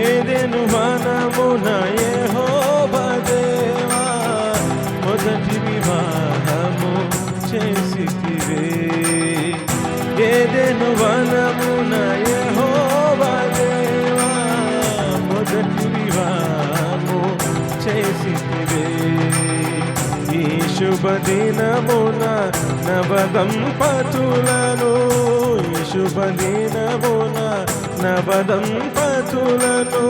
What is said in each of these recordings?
ఏదెను వనమున యెహోవా దేవా మొదటి వివాహము చేసితివే. ఏదెను వనమున యెహోవా దేవా మొదటి వివాహము చేసితివే. ఈ శుభదినమున నవదంపతులను, ఈ శుభదినమున నవదంపతులను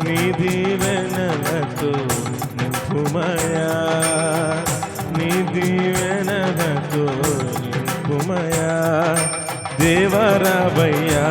నీ దీవెనలతో నింపుమయా, నీ దీవెనలతో నింపుమయా. దేవరావయ్యా